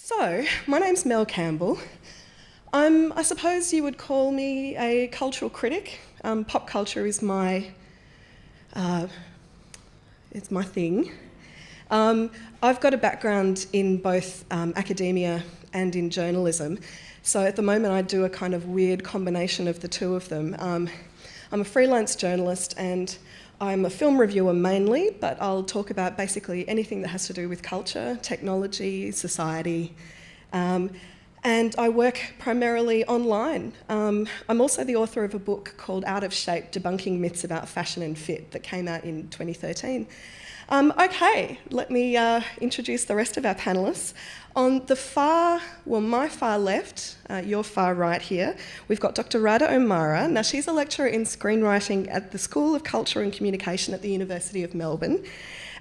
So, my name's Mel Campbell. I suppose you would call me a cultural critic. Pop culture is it's my thing. I've got a background in both academia and in journalism. So at the moment I do a kind of weird combination of the two of them. I'm a freelance journalist and I'm a film reviewer mainly, but I'll talk about basically anything that has to do with culture, technology, society. And I work primarily online. I'm also the author of a book called Out of Shape, Debunking Myths About Fashion and Fit that came out in 2013. Okay, let me introduce the rest of our panellists. On the my far left, your far right here, we've got Dr. Radha O'Meara. Now, she's a lecturer in screenwriting at the School of Culture and Communication at the University of Melbourne.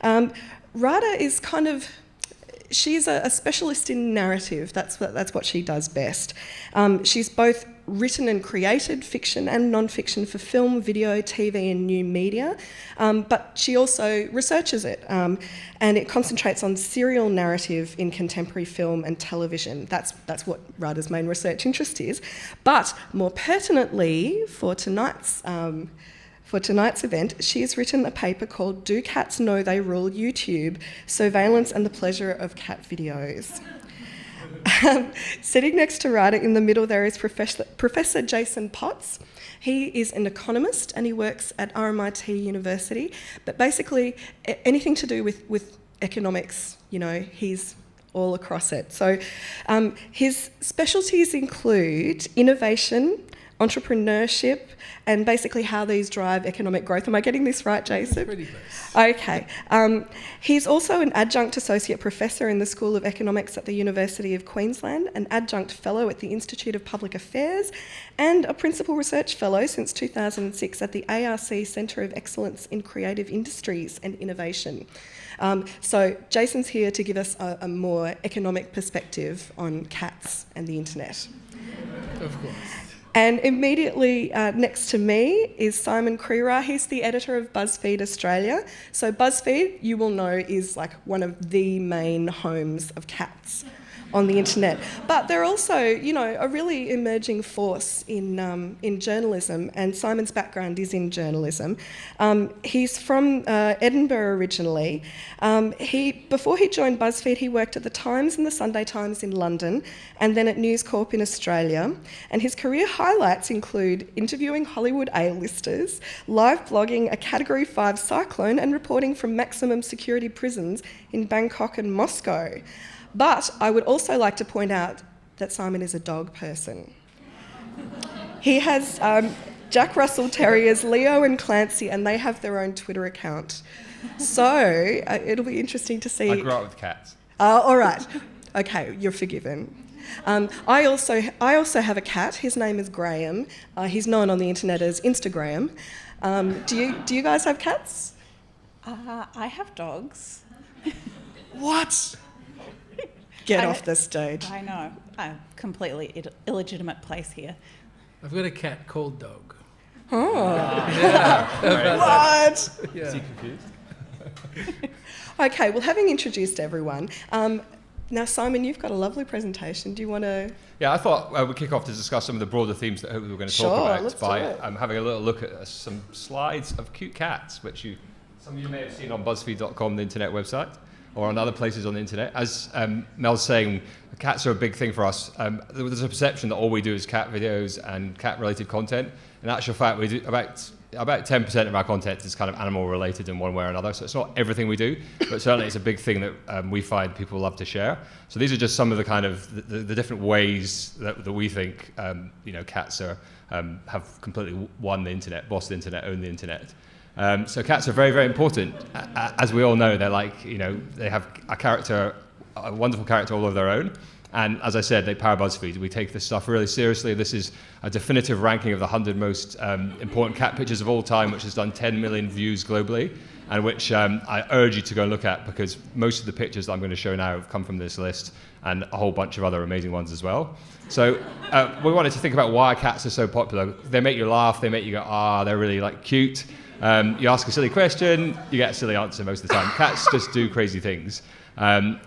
Radha is she's a specialist in narrative. That's what she does best. She's both written and created fiction and non-fiction for film, video, TV and new media, but she also researches it, and it concentrates on serial narrative in contemporary film and television. That's what Radha's main research interest is. But more pertinently, for tonight's event, she has written a paper called Do Cats Know They Rule YouTube? Surveillance and the Pleasure of Cat Videos. Sitting next to Radha in the middle there is Professor Jason Potts. He is an economist and he works at RMIT University, but basically anything to do with economics, he's all across it. So his specialties include innovation, entrepreneurship, and basically how these drive economic growth. Am I getting this right, Jason? Pretty close. Okay. He's also an adjunct associate professor in the School of Economics at the University of Queensland, an adjunct fellow at the Institute of Public Affairs, and a principal research fellow since 2006 at the ARC Centre of Excellence in Creative Industries and Innovation. So Jason's here to give us a more economic perspective on cats and the internet. Of course. And immediately next to me is Simon Crerar. He's the editor of BuzzFeed Australia. So BuzzFeed, you will know, is like one of the main homes of cats on the internet. But they're also, a really emerging force in journalism, and Simon's background is in journalism. He's from Edinburgh originally. Before he joined BuzzFeed, he worked at The Times and The Sunday Times in London, and then at News Corp in Australia. And his career highlights include interviewing Hollywood A-listers, live blogging a Category 5 cyclone, and reporting from maximum security prisons in Bangkok and Moscow. But I would also like to point out that Simon is a dog person. He has Jack Russell Terriers, Leo and Clancy, and they have their own Twitter account. So it'll be interesting to see. I grew up with cats. All right. Okay, you're forgiven. I also have a cat. His name is Graham. He's known on the internet as Instagram. Do you guys have cats? I have dogs. What? Get off the stage. I know. A completely illegitimate place here. I've got a cat called Dog. Oh. Yeah. What? Yeah. Is he confused? Okay, well, having introduced everyone, now, Simon, you've got a lovely presentation. Do you want to... Yeah, I thought we'd kick off to discuss some of the broader themes that hopefully we're going to talk about by having a little look at some slides of cute cats, which some of you may have seen on BuzzFeed.com, the internet website, or on other places on the internet. As Mel's saying, cats are a big thing for us. There's a perception that all we do is cat videos and cat-related content. In actual fact, we do about 10% of our content is kind of animal-related in one way or another. So it's not everything we do, but certainly it's a big thing that we find people love to share. So these are just some of the kind of the different ways that we think cats are have completely won the internet, bossed the internet, owned the internet. So cats are very, very important. As we all know, they're like, they have a wonderful character all of their own. And as I said, they power BuzzFeed. We take this stuff really seriously. This is a definitive ranking of the 100 most important cat pictures of all time, which has done 10 million views globally, and which I urge you to go and look at, because most of the pictures that I'm going to show now have come from this list, and a whole bunch of other amazing ones as well. So we wanted to think about why cats are so popular. They make you laugh. They make you go, they're really cute. You ask a silly question, you get a silly answer most of the time. Cats just do crazy things. And,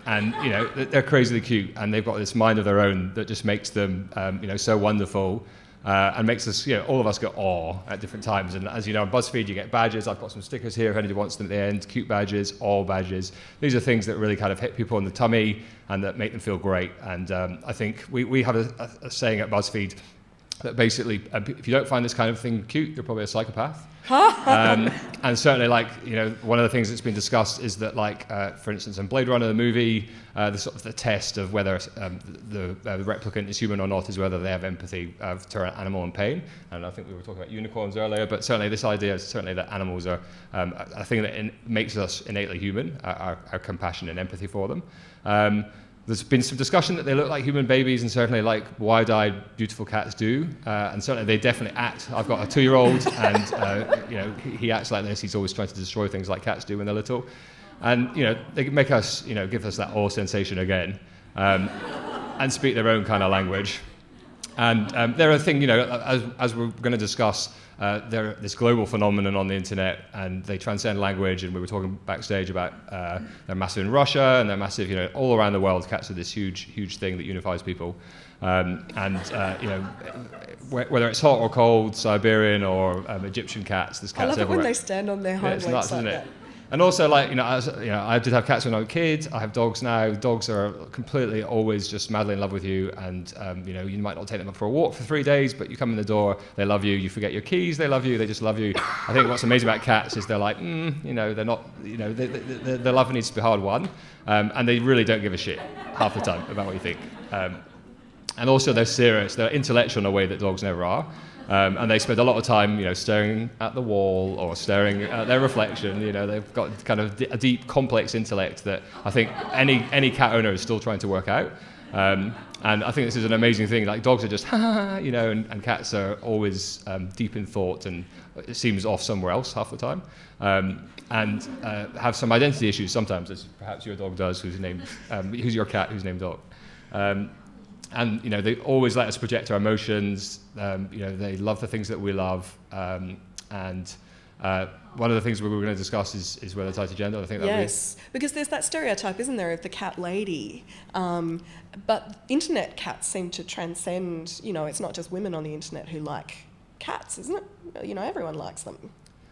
they're crazily cute, and they've got this mind of their own that just makes them, so wonderful. And makes us, all of us get awe at different times. And as you know, on BuzzFeed, you get badges. I've got some stickers here if anybody wants them at the end. Cute badges, awe badges. These are things that really kind of hit people in the tummy and that make them feel great. And I think we have a saying at BuzzFeed that basically, if you don't find this kind of thing cute, you're probably a psychopath. And certainly, one of the things that's been discussed is that, for instance, in Blade Runner, the movie, the test of whether the replicant is human or not is whether they have empathy to an animal in pain. And I think we were talking about unicorns earlier, but certainly this idea is certainly that animals are a thing that makes us innately human, our compassion and empathy for them. There's been some discussion that they look like human babies, and certainly like wide-eyed, beautiful cats do. And certainly they definitely act. I've got a 2-year-old, and he acts like this. He's always trying to destroy things like cats do when they're little. And they make us, give us that awe sensation again, and speak their own kind of language. And they're a thing, as we're going to discuss. They're this global phenomenon on the internet, and they transcend language. And we were talking backstage about they're massive in Russia, and they're massive, all around the world. Cats are this huge, huge thing that unifies people. Whether it's hot or cold, Siberian or Egyptian cats, there's cats everywhere. I love it when they stand on their hind legs it's nuts, like isn't that. it? And also, I did have cats when I was a kid. I have dogs now. Dogs are completely always just madly in love with you. And, you might not take them up for a walk for 3 days, but you come in the door, they love you. You forget your keys, they love you. They just love you. I think what's amazing about cats is they're like, they're not, their love needs to be hard won. And they really don't give a shit half the time about what you think. And also, they're serious. They're intellectual in a way that dogs never are. And they spend a lot of time, staring at the wall or staring at their reflection. They've got kind of a deep, complex intellect that I think any cat owner is still trying to work out. And I think this is an amazing thing. Like dogs are just, and cats are always deep in thought, and it seems off somewhere else half the time. And have some identity issues sometimes, as perhaps your dog does, who's your cat, who's named Dog. And they always let us project our emotions. They love the things that we love. And one of the things we were going to discuss is whether it's tied to gender. I think yes, because there's that stereotype, isn't there, of the cat lady. But internet cats seem to transcend. It's not just women on the internet who like cats, isn't it? Everyone likes them.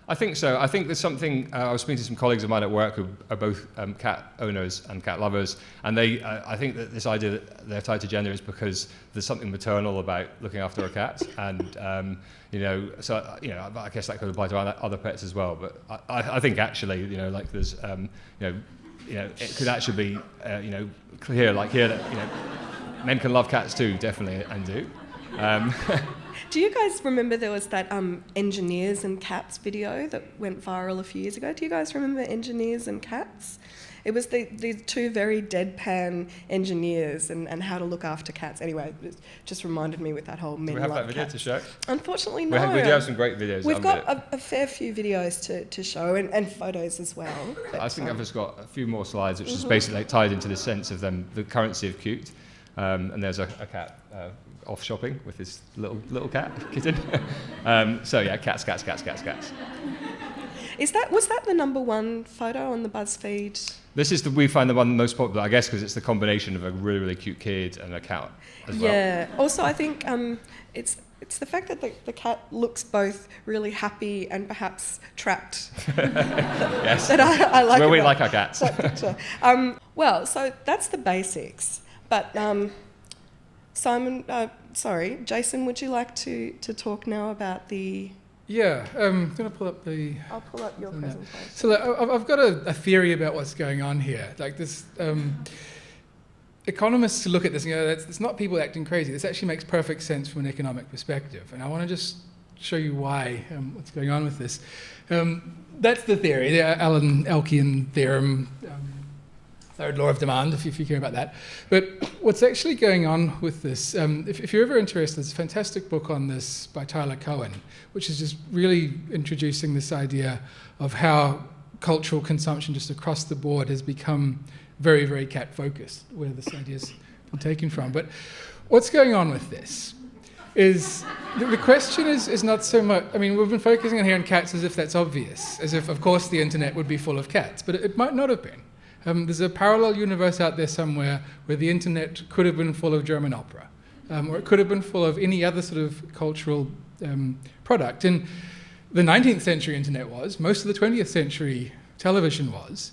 I think so. I think there's something. I was speaking to some colleagues of mine at work who are both cat owners and cat lovers, and I think that this idea that they're tied to gender is because there's something maternal about looking after a cat, and I guess that could apply to other pets as well. But I think actually, there's, it could actually be, clear, that, men can love cats too, definitely, and do. Do you guys remember there was that Engineers and Cats video that went viral a few years ago? Do you guys remember Engineers and Cats? It was these two very deadpan engineers and how to look after cats. Anyway, it just reminded me with that whole men love cats. Do we have that video to show? Unfortunately, no. We do have some great videos. We've got a fair few videos to show and photos as well. But, I think I've just got a few more slides, which is basically tied into the sense of the currency of cute. And there's a cat off shopping with his little cat kitten. Cats. Was that the number one photo on the BuzzFeed? We find the one most popular, I guess, because it's the combination of a really, really cute kid and a cat as well. Yeah. Also, I think it's the fact that the cat looks both really happy and perhaps trapped. Yes. That I like. Well, we like our cats. That picture. So that's the basics. But Jason, would you like to talk now about the... Yeah, I'm going to pull up the... I'll pull up your presentation. So look, I've got a theory about what's going on here. Like this, economists look at this and go, it's not people acting crazy. This actually makes perfect sense from an economic perspective. And I want to just show you why, what's going on with this. That's the theory, the Alan Elkian theorem, third law of demand, if you care about that. But what's actually going on with this, if you're ever interested, there's a fantastic book on this by Tyler Cohen, which is just really introducing this idea of how cultural consumption just across the board has become very, very cat-focused, where this idea's been taken from. But what's going on with this? is the question is not so much. I mean, we've been focusing on here on cats as if that's obvious, as if, of course, the internet would be full of cats, but it might not have been. There's a parallel universe out there somewhere where the internet could have been full of German opera, or it could have been full of any other sort of cultural product. And the 19th century internet was, most of the 20th century television was.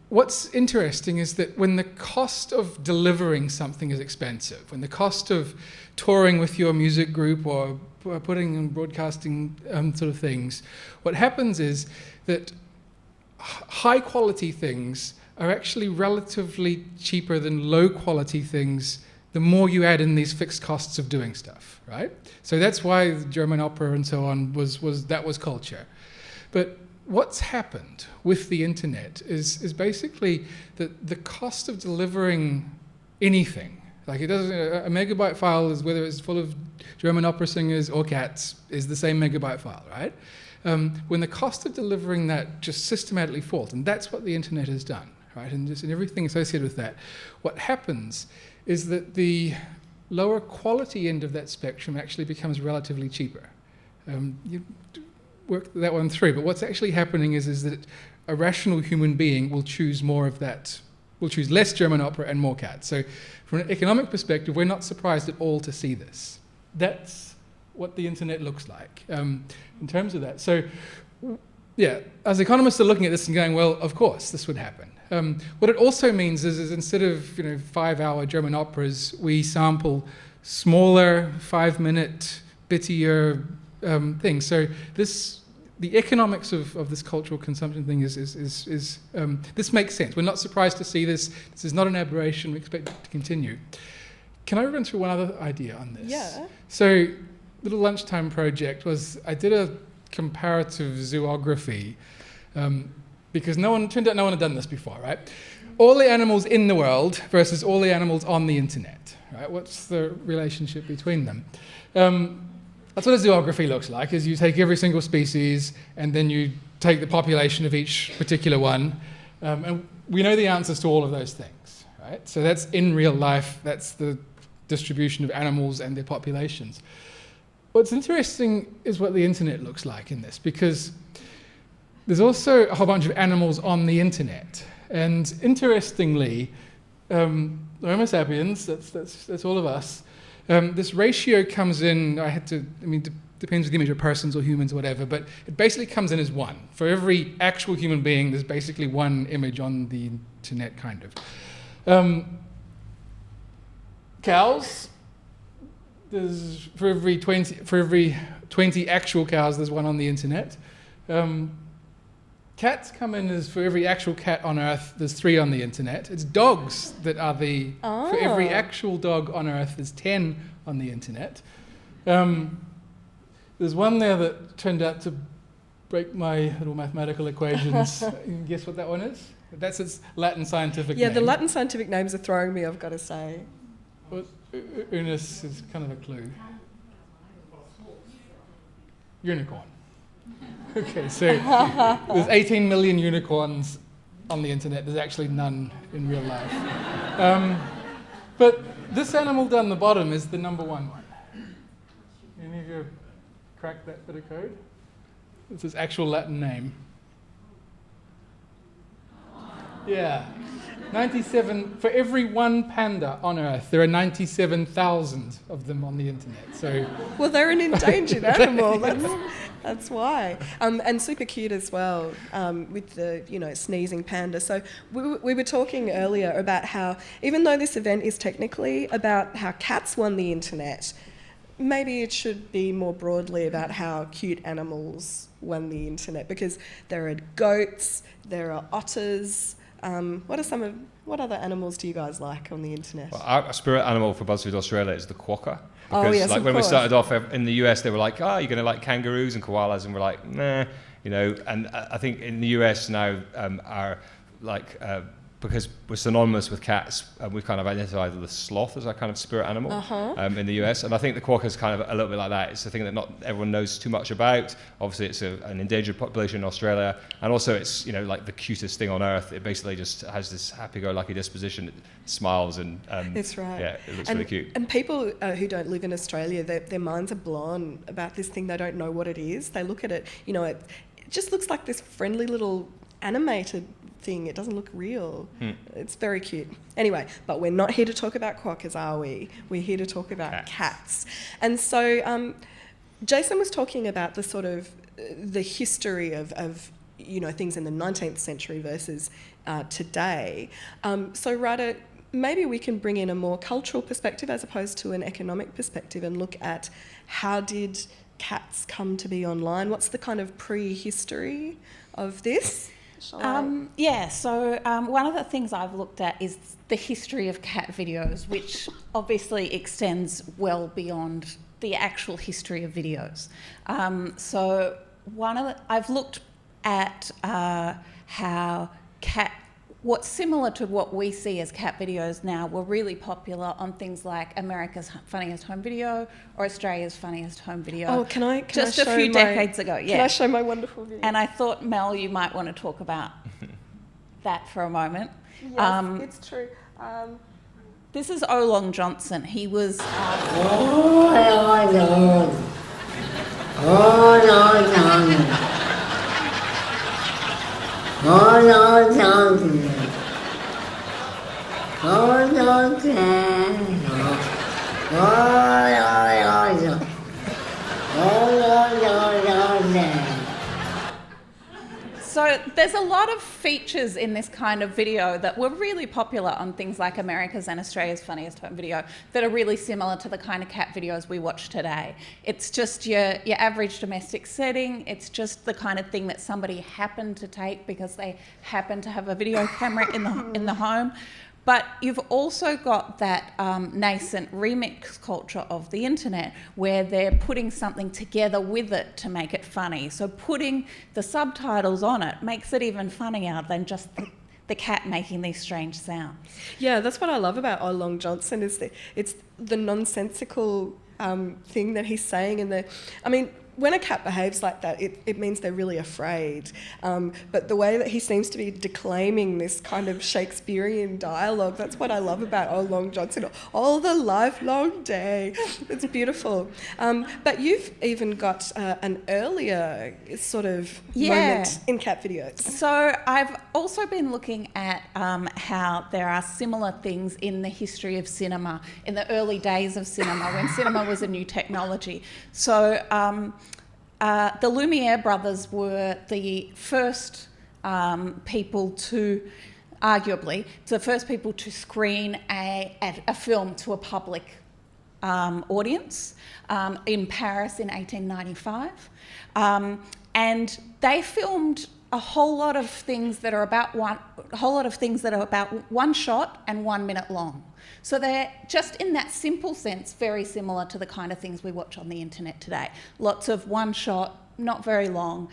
What's interesting is that when the cost of delivering something is expensive, when the cost of touring with your music group or putting and broadcasting sort of things, what happens is that high quality things are actually relatively cheaper than low quality things the more you add in these fixed costs of doing stuff, right? So that's why the German opera and so on was culture. But what's happened with the internet is basically that the cost of delivering anything, like it doesn't, a megabyte file is whether it's full of German opera singers or cats, is the same megabyte file, right? When the cost of delivering that just systematically falls, and that's what the internet has done, right? And just in everything associated with that, what happens is that the lower quality end of that spectrum actually becomes relatively cheaper. You work that one through, but what's actually happening is that a rational human being will choose more of that, will choose less German opera and more cats. So from an economic perspective, we're not surprised at all to see this. That's what the internet looks like in terms of that. So yeah, as economists are looking at this and going, well, of course, this would happen. What it also means is instead of 5-hour German operas, we sample smaller, 5-minute, bittier things. So the economics of this cultural consumption thing is this makes sense. We're not surprised to see this. This is not an aberration. We expect it to continue. Can I run through one other idea on this? Yeah. So, little lunchtime project was I did a comparative zoography. Because turned out no one had done this before, right? All the animals in the world versus all the animals on the internet, right? What's the relationship between them? That's what a zoography looks like, is you take every single species and then you take the population of each particular one. And we know the answers to all of those things, right? So that's in real life, that's the distribution of animals and their populations. What's interesting is what the internet looks like in this, because there's also a whole bunch of animals on the internet. And interestingly, Homo sapiens, that's all of us, this ratio comes in, depends with the image of persons or humans or whatever, but it basically comes in as 1. For every actual human being, there's basically 1 image on the internet, kind of. Cows, there's for every 20 actual cows, there's 1 on the internet. Cats come in as for every actual cat on Earth, there's 3 on the internet. It's dogs that are for every actual dog on Earth, there's 10 on the internet. There's one there that turned out to break my little mathematical equations. You can guess what that one is? That's its Latin scientific name. Yeah, the Latin scientific names are throwing me, I've got to say. Well, Unus is kind of a clue. Unicorn. Okay, so there's 18 million unicorns on the internet. There's actually none in real life. But this animal down the bottom is the number 1 one. Any of you crack that bit of code? It's its actual Latin name. Yeah. 97, for every 1 panda on Earth, there are 97,000 of them on the internet. So, well, they're an endangered animal. That's why. And super cute as well, with the sneezing panda. So we were talking earlier about how, even though this event is technically about how cats won the internet, maybe it should be more broadly about how cute animals won the internet, because there are goats, there are otters. What other animals do you guys like on the internet? Well, our spirit animal for BuzzFeed Australia is the quokka. Because oh, yes, like when we started off in the US, they were like, you're going to like kangaroos and koalas, and we're like, nah, And I think in the US now, our like because we're synonymous with cats, we've kind of identified the sloth as our kind of spirit animal in the US. And I think the quokka is kind of a little bit like that. It's a thing that not everyone knows too much about. Obviously, it's an endangered population in Australia. And also, it's, you know, like the cutest thing on earth. It basically just has this happy-go-lucky disposition. It smiles and... That's right. Yeah, it looks really cute. And people who don't live in Australia, their minds are blown about this thing. They don't know what it is. They look at it, you know, it just looks like this friendly little animated thing. It doesn't look real. It's very cute. Anyway, but we're not here to talk about quokkas, are we? We're here to talk about cats. And so Jason was talking about the sort of the history of you know, things in the 19th century versus today. So Radha, maybe we can bring in a more cultural perspective as opposed to an economic perspective and look at how did cats come to be online? What's the kind of prehistory of this? So one of the things I've looked at is the history of cat videos, which obviously extends well beyond the actual history of videos. I've looked at how what's similar to what we see as cat videos now were really popular on things like America's Funniest Home Video or Australia's Funniest Home Video. Oh, can I just show a few decades ago? Yeah. Can I show my wonderful video? And I thought, Mel, you might want to talk about that for a moment. Yes, it's true. This is Olong Johnson. He was... So there's a lot of features in this kind of video that were really popular on things like America's and Australia's Funniest Home Video that are really similar to the kind of cat videos we watch today. It's just your average domestic setting. It's just the kind of thing that somebody happened to take because they happen to have a video camera in the home. But you've also got that nascent remix culture of the internet where they're putting something together with it to make it funny. So putting the subtitles on it makes it even funnier than just the cat making these strange sounds. Yeah, that's what I love about Olong Johnson is that it's the nonsensical thing that he's saying. When a cat behaves like that, it means they're really afraid. But the way that he seems to be declaiming this kind of Shakespearean dialogue, that's what I love about Olong Johnson. All the livelong day. It's beautiful. But you've even got an earlier sort of moment in cat videos. So I've also been looking at how there are similar things in the history of cinema, in the early days of cinema, when cinema was a new technology. So the Lumiere Brothers were the first people to, arguably, the first people to screen a film to a public audience in Paris in 1895. And they filmed a whole lot of things that are about one shot and 1 minute long. So they're just in that simple sense very similar to the kind of things we watch on the internet today. Lots of one shot, not very long.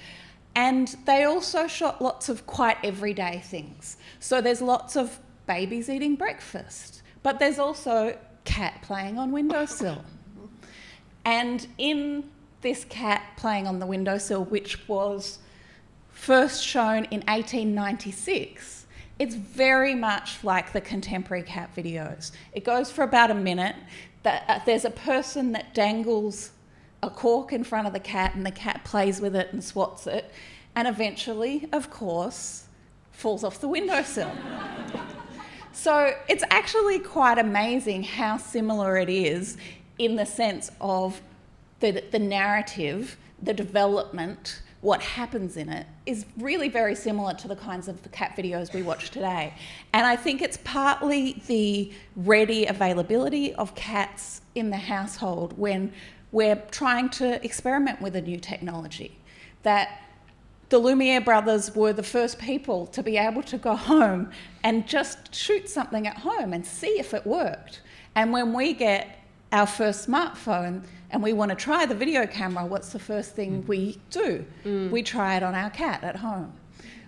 And they also shot lots of quite everyday things. So there's lots of babies eating breakfast, but there's also cat playing on windowsill. And in this cat playing on the windowsill, which was first shown in 1896, it's very much like the contemporary cat videos. It goes for about a minute. There's a person that dangles a cork in front of the cat and the cat plays with it and swats it and eventually, of course, falls off the windowsill. So it's actually quite amazing how similar it is in the sense of the narrative, the development, what happens in it is really very similar to the kinds of cat videos we watch today. And I think it's partly the ready availability of cats in the household when we're trying to experiment with a new technology. That the Lumiere Brothers were the first people to be able to go home and just shoot something at home and see if it worked. And when we get our first smartphone and we want to try the video camera, what's the first thing we do? We try it on our cat at home.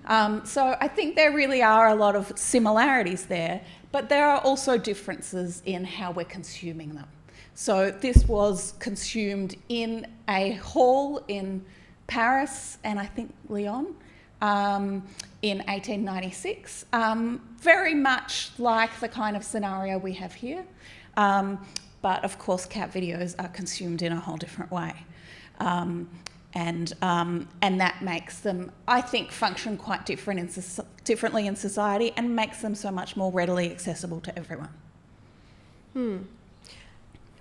So I think there really are a lot of similarities there, but there are also differences in how we're consuming them. So this was consumed in a hall in Paris and I think Lyon in 1896, very much like the kind of scenario we have here. But of course, cat videos are consumed in a whole different way. And that makes them, I think, function quite differently in society and makes them so much more readily accessible to everyone.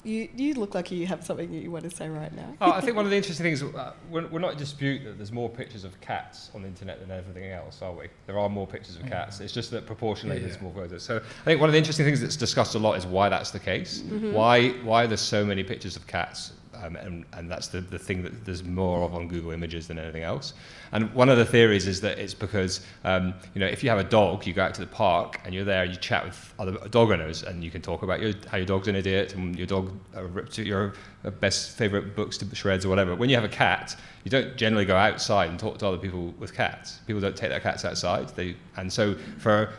You look like you have something you want to say right now. I think one of the interesting things, we're not in dispute that there's more pictures of cats on the internet than everything else, are we? There are more pictures of cats. It's just that proportionally there's more photos. So I think one of the interesting things that's discussed a lot is why that's the case. Why there's so many pictures of cats. And that's the thing that there's more of on Google Images than anything else. And one of the theories is that it's because, if you have a dog, you go out to the park and you're there and you chat with other dog owners and you can talk about how your dog's an idiot and your dog ripped your best favourite books to shreds or whatever. When you have a cat, you don't generally go outside and talk to other people with cats. People don't take their cats outside. And so for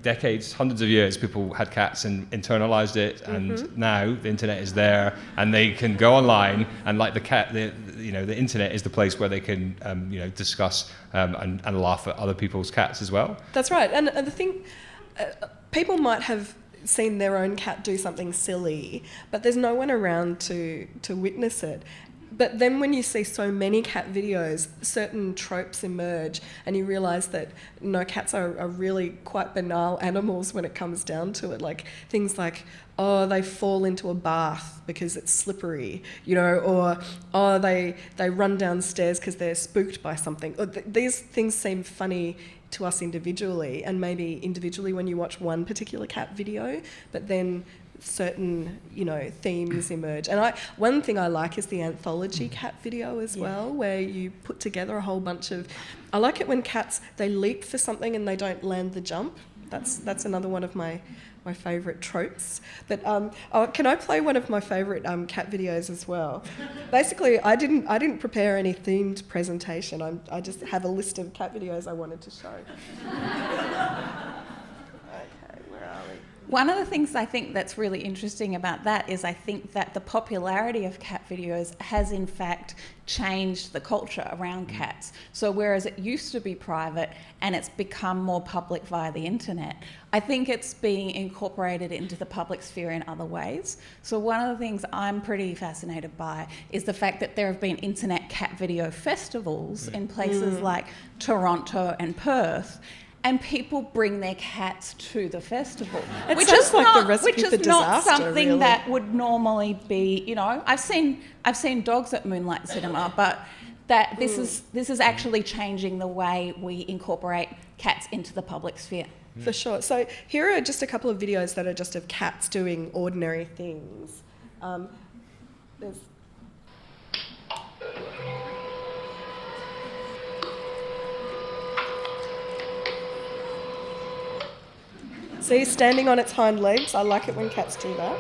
decades, hundreds of years, people had cats and internalized it. And now the internet is there, and they can go online and like the cat, the internet is the place where they can discuss and laugh at other people's cats as well. That's right. And the thing, people might have seen their own cat do something silly, but there's no one around to witness it. But then when you see so many cat videos, certain tropes emerge and you realise that cats are really quite banal animals when it comes down to it. Like things like, they fall into a bath because it's slippery, or they run downstairs because they're spooked by something. These things seem funny to us individually, and maybe individually when you watch one particular cat video, but then certain themes emerge. And one thing I like is the anthology cat video as well, where you put together a whole bunch of, I like it when cats, they leap for something and they don't land the jump. That's another one of my favourite tropes. But can I play one of my favourite cat videos as well? Basically, I didn't prepare any themed presentation. I just have a list of cat videos I wanted to show. One of the things I think that's really interesting about that is I think that the popularity of cat videos has in fact changed the culture around cats. So whereas it used to be private and it's become more public via the internet, I think it's being incorporated into the public sphere in other ways. So one of the things I'm pretty fascinated by is the fact that there have been internet cat video festivals in places like Toronto and Perth, and people bring their cats to the festival, which is not something really that would normally be. I've seen dogs at Moonlight Cinema, but that this is actually changing the way we incorporate cats into the public sphere. For sure. So here are just a couple of videos that are just of cats doing ordinary things. See, standing on its hind legs. I like it when cats do that.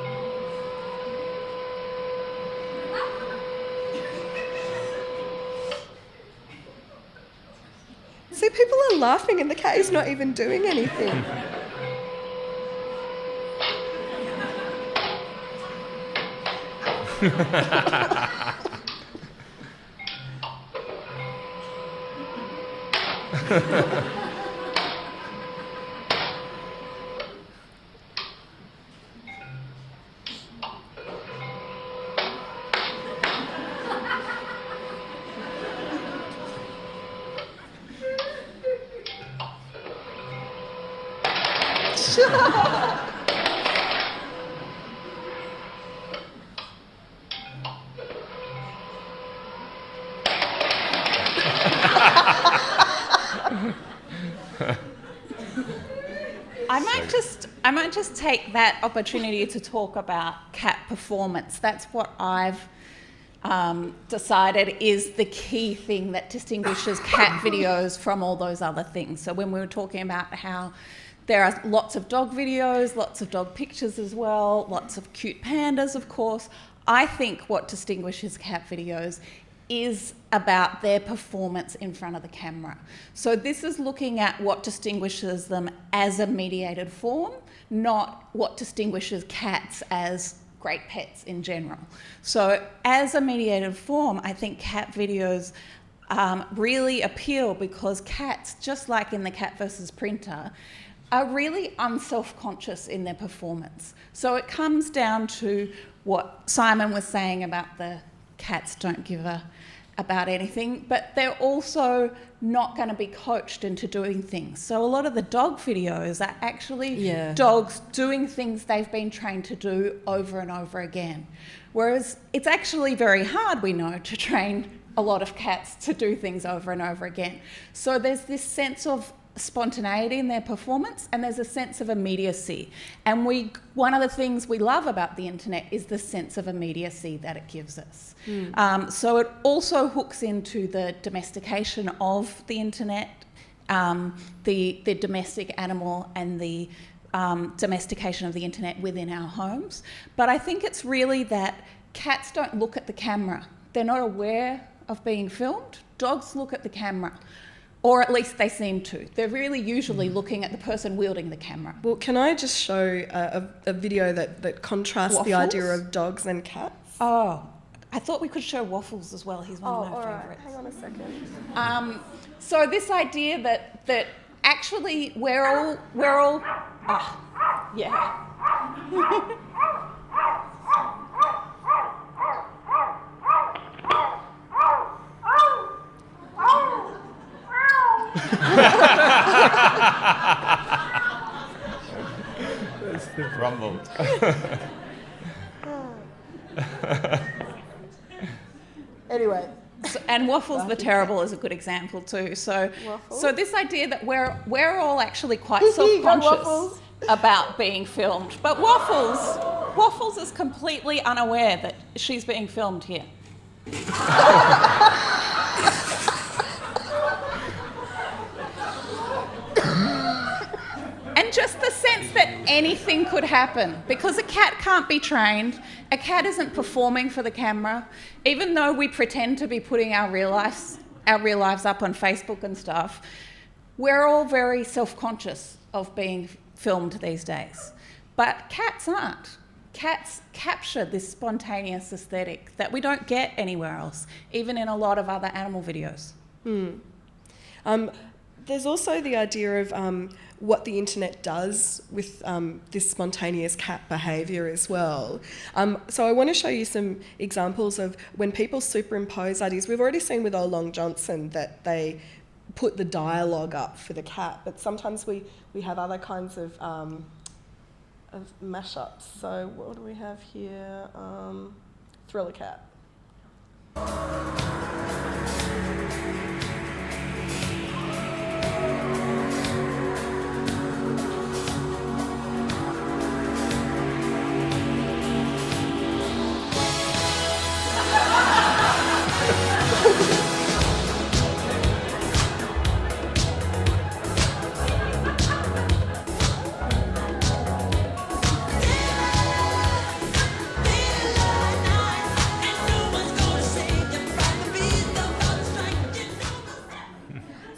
See, people are laughing and the cat is not even doing anything. I might just take that opportunity to talk about cat performance. That's what I've decided is the key thing that distinguishes cat videos from all those other things. So when we were talking about how there are lots of dog videos, lots of dog pictures as well, lots of cute pandas, of course, I think what distinguishes cat videos is about their performance in front of the camera. So this is looking at what distinguishes them as a mediated form, not what distinguishes cats as great pets in general. So as a mediated form, I think cat videos really appeal because cats, just like in the Cat versus Printer, are really unself-conscious in their performance. So it comes down to what Simon was saying about the cats don't give a about anything, but they're also not going to be coached into doing things. So a lot of the dog videos are actually dogs doing things they've been trained to do over and over again. Whereas it's actually very hard, we know, to train a lot of cats to do things over and over again. So there's this sense of spontaneity in their performance, and there's a sense of immediacy. And one of the things we love about the internet is the sense of immediacy that it gives us. So it also hooks into the domestication of the internet, the domestic animal and the domestication of the internet within our homes. But I think it's really that cats don't look at the camera. They're not aware of being filmed. Dogs look at the camera. Or at least they seem to. They're really usually looking at the person wielding the camera. Well, can I just show a video that contrasts the idea of dogs and cats? Oh, I thought we could show Waffles as well. He's one of my favourites. Hang on a second. So this idea that actually we're all yeah. That's the rumble. Anyway. And Waffles the Terrible is a good example too. So this idea that we're all actually quite self-conscious about being filmed, but Waffles is completely unaware that she's being filmed here. And just the sense that anything could happen, because a cat can't be trained, a cat isn't performing for the camera, even though we pretend to be putting our real lives up on Facebook and stuff. We're all very self-conscious of being filmed these days, but cats aren't. Cats capture this spontaneous aesthetic that we don't get anywhere else, even in a lot of other animal videos. There's also the idea of what the internet does with this spontaneous cat behaviour as well. So I want to show you some examples of when people superimpose ideas. We've already seen with old Long Johnson that they put the dialogue up for the cat, but sometimes we have other kinds of mashups. So what do we have here? Thriller cat.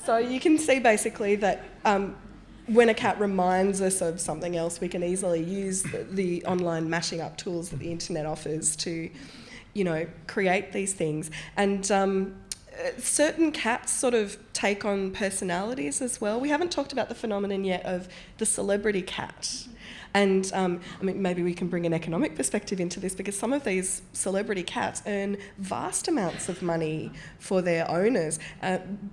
So you can see basically that when a cat reminds us of something else, we can easily use the online mashing up tools that the internet offers to, create these things. And certain cats sort of take on personalities as well. We haven't talked about the phenomenon yet of the celebrity cat. And maybe we can bring an economic perspective into this, because some of these celebrity cats earn vast amounts of money for their owners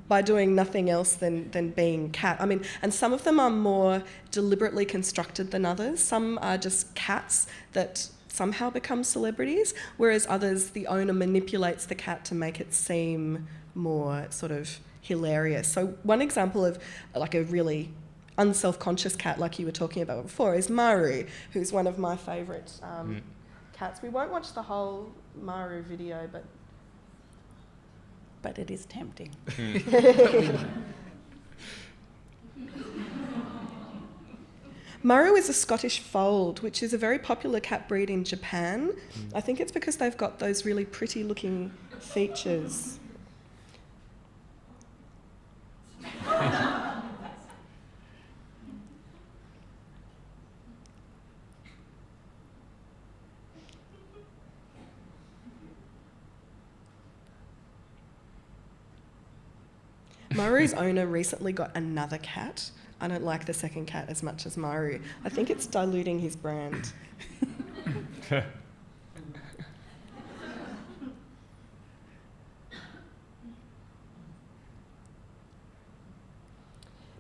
by doing nothing else than being cat. And some of them are more deliberately constructed than others. Some are just cats that somehow become celebrities, whereas others, the owner manipulates the cat to make it seem more sort of hilarious. So one example of like a really unself-conscious cat, like you were talking about before, is Maru, who's one of my favourite cats. We won't watch the whole Maru video, but it is tempting. Maru is a Scottish fold, which is a very popular cat breed in Japan. I think it's because they've got those really pretty looking Features. Maru's owner recently got another cat. I don't like the second cat as much as Maru. I think it's diluting his brand.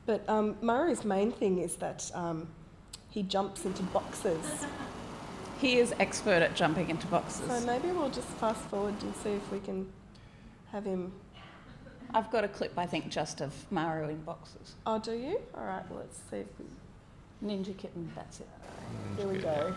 But Maru's main thing is that he jumps into boxes. He is expert at jumping into boxes. So maybe we'll just fast forward and see if we can have him. I've got a clip, I think, just of Maru in boxes. Oh, do you? All right, well, let's see if we... Ninja kitten, that's it. Here we go.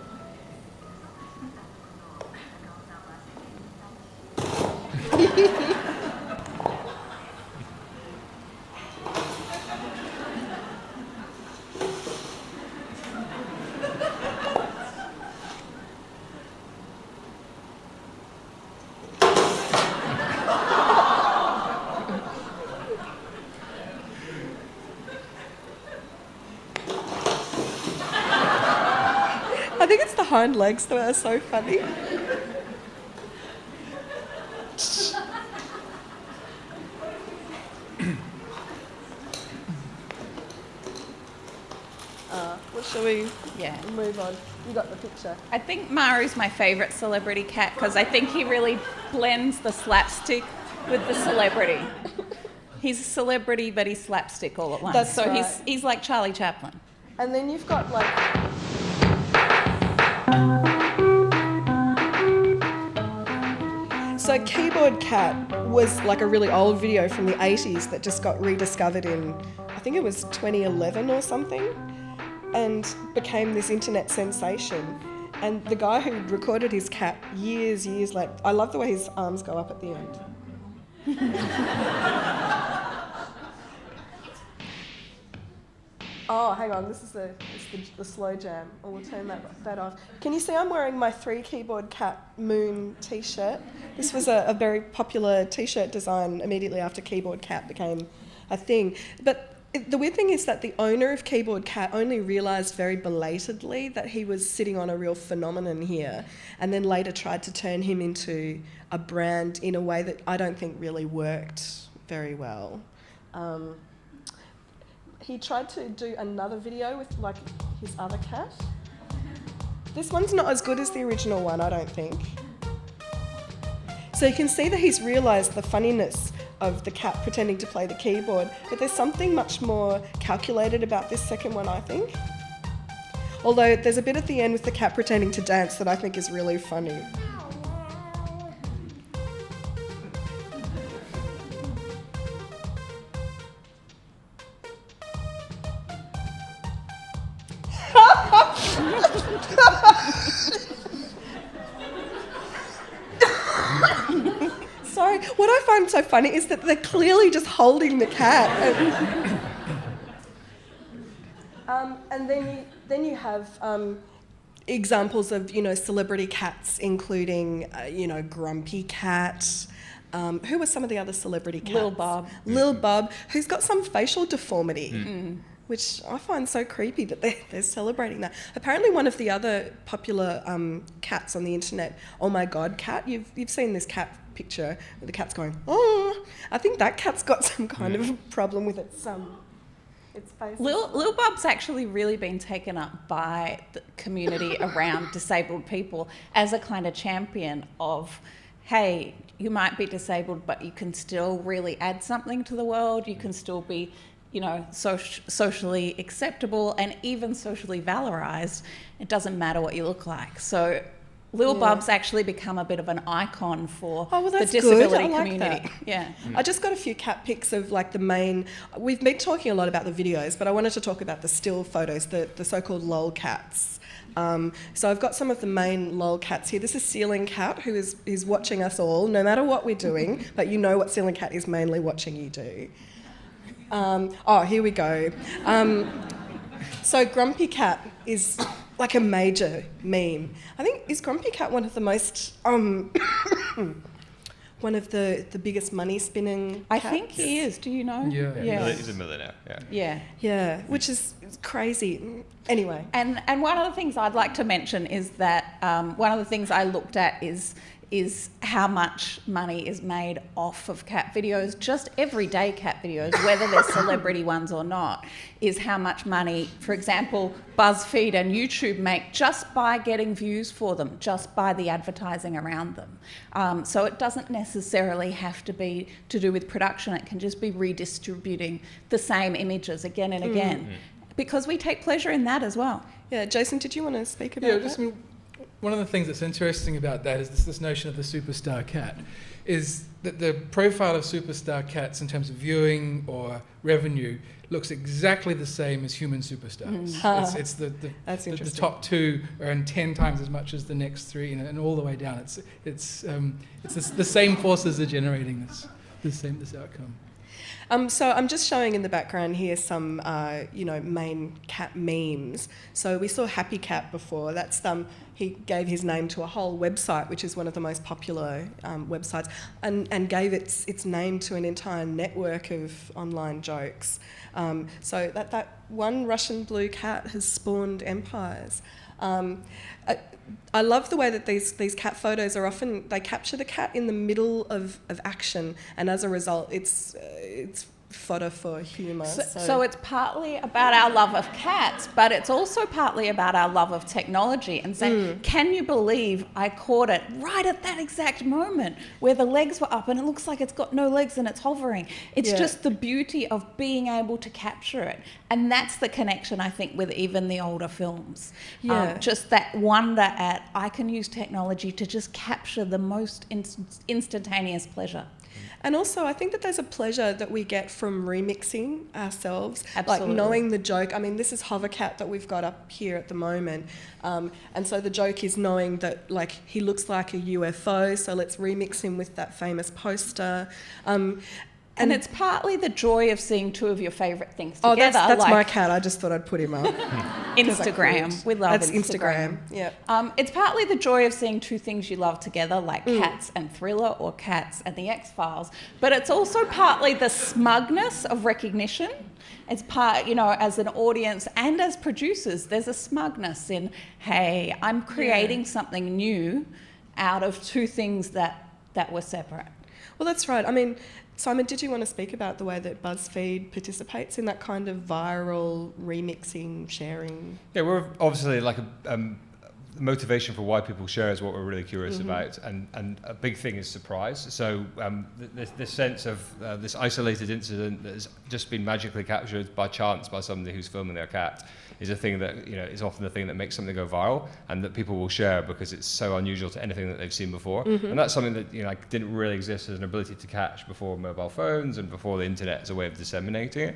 I think it's the hind legs that are so funny. Well, shall we move on? You got the picture. I think Maru's my favourite celebrity cat because I think he really blends the slapstick with the celebrity. He's a celebrity, but he's slapstick all at once. That's so right. he's like Charlie Chaplin. And then you've got like... So Keyboard Cat was like a really old video from the 80s that just got rediscovered in, I think it was 2011 or something, and became this internet sensation. And the guy who recorded his cat years later, I love the way his arms go up at the end. Oh, hang on, this is the slow jam. Oh, we'll turn that off. Can you see I'm wearing my 3 Keyboard Cat Moon t-shirt? This was a very popular t-shirt design immediately after Keyboard Cat became a thing. But the weird thing is that the owner of Keyboard Cat only realised very belatedly that he was sitting on a real phenomenon here, and then later tried to turn him into a brand in a way that I don't think really worked very well. He tried to do another video with like his other cat. This one's not as good as the original one, I don't think. So you can see that he's realised the funniness of the cat pretending to play the keyboard, but there's something much more calculated about this second one, I think. Although there's a bit at the end with the cat pretending to dance that I think is really funny. Sorry, what I find so funny is that they're clearly just holding the cat. And then you have examples of, celebrity cats, including, Grumpy Cat. Who were some of the other celebrity cats? Lil Bob, who's got some facial deformity. Which I find so creepy that they're celebrating that. Apparently one of the other popular cats on the internet, Oh My God Cat, you've seen this cat picture where the cat's going, oh, I think that cat's got some kind of problem with its face. Lil Bob's actually really been taken up by the community around disabled people as a kind of champion of, hey, you might be disabled, but you can still really add something to the world. You can still be socially acceptable and even socially valorised. It doesn't matter what you look like. So Lil Bob's actually become a bit of an icon for the disability community. Yeah. I just got a few cat pics of like the main... We've been talking a lot about the videos, but I wanted to talk about the still photos, the so-called lolcatz. So I've got some of the main lolcatz here. This is Ceiling Cat, who is watching us all, no matter what we're doing, but you know what Ceiling Cat is mainly watching you do. Here we go. So Grumpy Cat is like a major meme. I think, is Grumpy Cat one of the most one of the biggest money spinning I cats. think he is. Do you know? Yeah. He's a millionaire. Yeah, which is crazy. Anyway. And one of the things I'd like to mention is that one of the things I looked at is how much money is made off of cat videos, just everyday cat videos, whether they're celebrity ones or not, is how much money, for example, BuzzFeed and YouTube make just by getting views for them, just by the advertising around them. So it doesn't necessarily have to be to do with production. It can just be redistributing the same images again and again, because we take pleasure in that as well. Yeah, Jason, did you want to speak about that? One of the things that's interesting about that is this notion of the superstar cat, is that the profile of superstar cats in terms of viewing or revenue looks exactly the same as human superstars. It's the top two earn 10 times as much as the next three, and all the way down. It's the same forces are generating this outcome. So I'm just showing in the background here some, main cat memes. So we saw Happy Cat before. That's he gave his name to a whole website, which is one of the most popular websites, and gave its name to an entire network of online jokes. So that one Russian blue cat has spawned empires. I love the way that these cat photos are often, they capture the cat in the middle of action, and as a result it's fodder for humour. So it's partly about our love of cats, but it's also partly about our love of technology and saying, can you believe I caught it right at that exact moment where the legs were up and it looks like it's got no legs and it's hovering. It's just the beauty of being able to capture it. And that's the connection, I think, with even the older films. Just that wonder at, I can use technology to just capture the most instantaneous pleasure. And also, I think that there's a pleasure that we get from remixing ourselves, Absolutely. like knowing the joke. I mean, this is Hovercat that we've got up here at the moment. And so the joke is knowing that, like, he looks like a UFO, so let's remix him with that famous poster. And it's partly the joy of seeing two of your favourite things together. Oh, that's like my cat. I just thought I'd put him up. Instagram. We love Instagram. Yeah. It's partly the joy of seeing two things you love together, like Cats and Thriller or Cats and the X-Files. But it's also partly the smugness of recognition. It's part, as an audience and as producers, there's a smugness in, hey, I'm creating something new out of two things that were separate. Well, that's right. I mean, Simon, did you want to speak about the way that BuzzFeed participates in that kind of viral remixing, sharing? Yeah, we're obviously like the motivation for why people share is what we're really curious about, and a big thing is surprise. So this sense of this isolated incident that has just been magically captured by chance by somebody who's filming their cat is a thing that is often the thing that makes something go viral and that people will share because it's so unusual to anything that they've seen before. And that's something that didn't really exist as an ability to catch before mobile phones and before the internet as a way of disseminating it.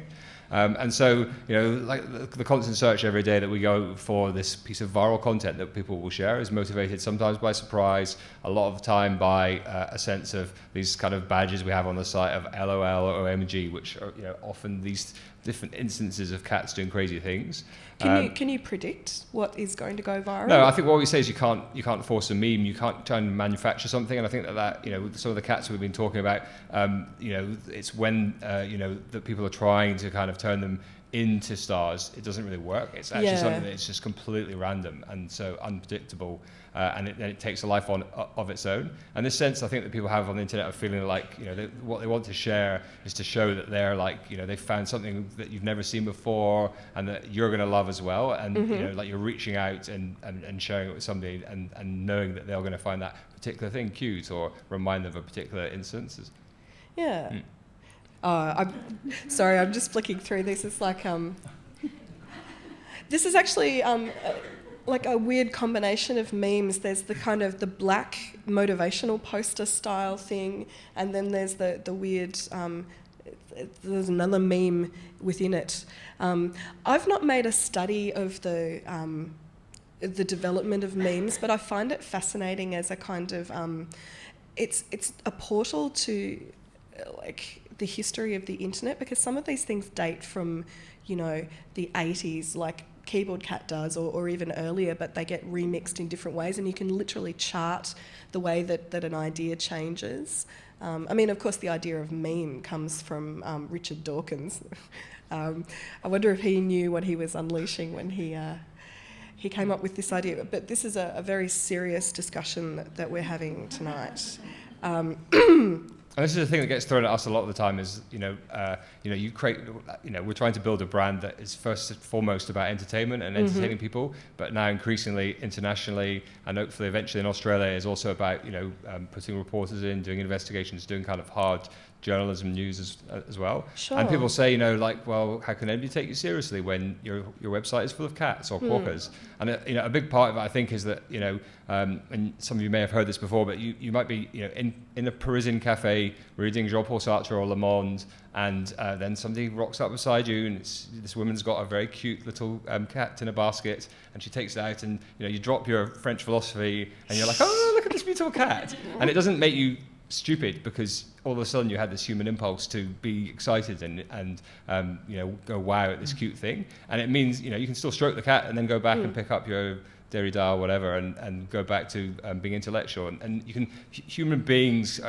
And so, like the constant search every day that we go for this piece of viral content that people will share is motivated sometimes by surprise, a lot of the time by a sense of these kind of badges we have on the site of LOL or OMG, which are often these different instances of cats doing crazy things. Can you predict what is going to go viral? No, I think what we say is you can't force a meme. You can't try and manufacture something. And I think that with some of the cats we've been talking about, it's when that people are trying to kind of turn them into stars, it doesn't really work. It's actually something that's just completely random and so unpredictable, and it takes a life of its own. And this sense I think that people have on the internet of feeling like what they want to share is to show that they're like they've found something that you've never seen before and that you're going to love as well, and like you're reaching out and sharing it with somebody and knowing that they're going to find that particular thing cute or remind them of a particular instance. Yeah. I'm sorry, I'm just flicking through this. It's like this is actually like a weird combination of memes. There's the kind of the black motivational poster style thing, and then there's the weird there's another meme within it. I've not made a study of the development of memes, but I find it fascinating as a kind of it's a portal to like the history of the internet, because some of these things date from the 80s, like keyboard cat does, or even earlier, but they get remixed in different ways, and you can literally chart the way that an idea changes. I mean, of course, the idea of meme comes from Richard Dawkins. I wonder if he knew what he was unleashing when he came up with this idea. But this is a very serious discussion that we're having tonight. And this is the thing that gets thrown at us a lot of the time is, you create, we're trying to build a brand that is first and foremost about entertainment and entertaining people, but now increasingly internationally and hopefully eventually in Australia is also about, putting reporters in, doing investigations, doing kind of hard journalism news as well. Sure. And people say, well, how can anybody take you seriously when your website is full of cats or quokkas? And a big part of it, I think, is that and some of you may have heard this before, but you might be in a Parisian cafe reading Jean-Paul Sartre or Le Monde, and then somebody rocks up beside you, and this woman's got a very cute little cat in a basket, and she takes it out, and you drop your French philosophy, and you're like, oh, look at this beautiful cat, and it doesn't make you stupid because all of a sudden you had this human impulse to be excited and go wow at this cute thing, and it means you can still stroke the cat and then go back and pick up your Derrida or whatever and go back to being intellectual, and you can human beings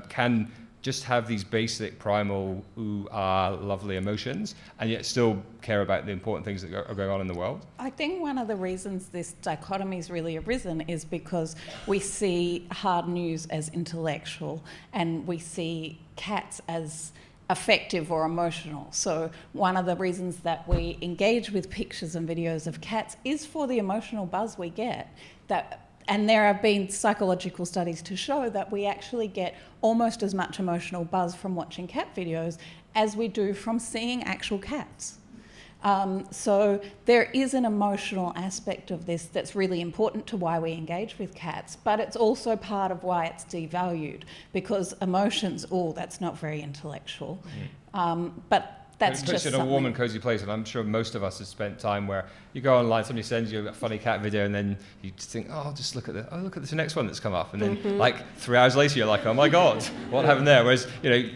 can just have these basic primal lovely emotions and yet still care about the important things that are going on in the world. I think one of the reasons this dichotomy has really arisen is because we see hard news as intellectual and we see cats as affective or emotional. So one of the reasons that we engage with pictures and videos of cats is for the emotional buzz we get. And there have been psychological studies to show that we actually get almost as much emotional buzz from watching cat videos as we do from seeing actual cats. So there is an emotional aspect of this that's really important to why we engage with cats, but it's also part of why it's devalued, because emotions, that's not very intellectual. But that's it puts just you in a warm and cozy place, and I'm sure most of us have spent time where you go online, somebody sends you a funny cat video, and then you just think, just look at this next one that's come up, and then like 3 hours later you're like, oh my god, what happened there? Whereas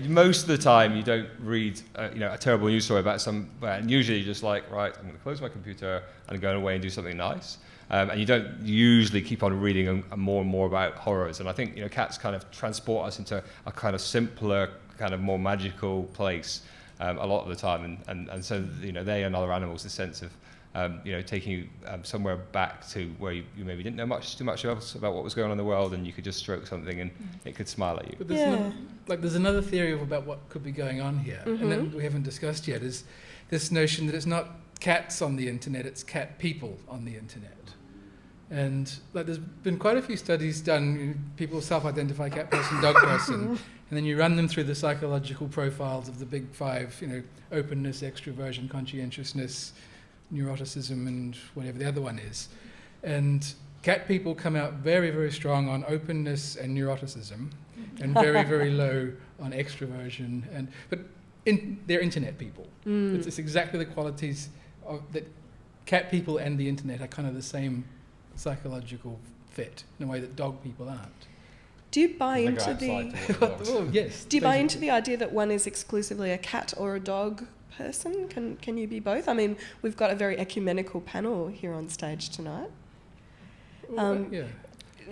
most of the time you don't read a terrible news story about and usually you're just like, right, I'm going to close my computer and go away and do something nice. And you don't usually keep on reading more and more about horrors, and I think cats kind of transport us into a kind of simpler, kind of more magical place. A lot of the time, and so they and other animals, the sense of taking you somewhere back to where you maybe didn't know too much else about what was going on in the world, and you could just stroke something and it could smile at you. But there's another theory about what could be going on here, and that we haven't discussed yet, is this notion that it's not cats on the internet, it's cat people on the internet. And there's been quite a few studies done. People self-identify cat person, dog person. And then you run them through the psychological profiles of the big five, openness, extroversion, conscientiousness, neuroticism, and whatever the other one is. And cat people come out very, very strong on openness and neuroticism, and very, very low on extroversion. But they're internet people. It's exactly the qualities that cat people and the internet are kind of the same psychological fit in a way that dog people aren't. Do you buy into yes. Do you buy into the idea that one is exclusively a cat or a dog person? Can you be both? I mean, we've got a very ecumenical panel here on stage tonight.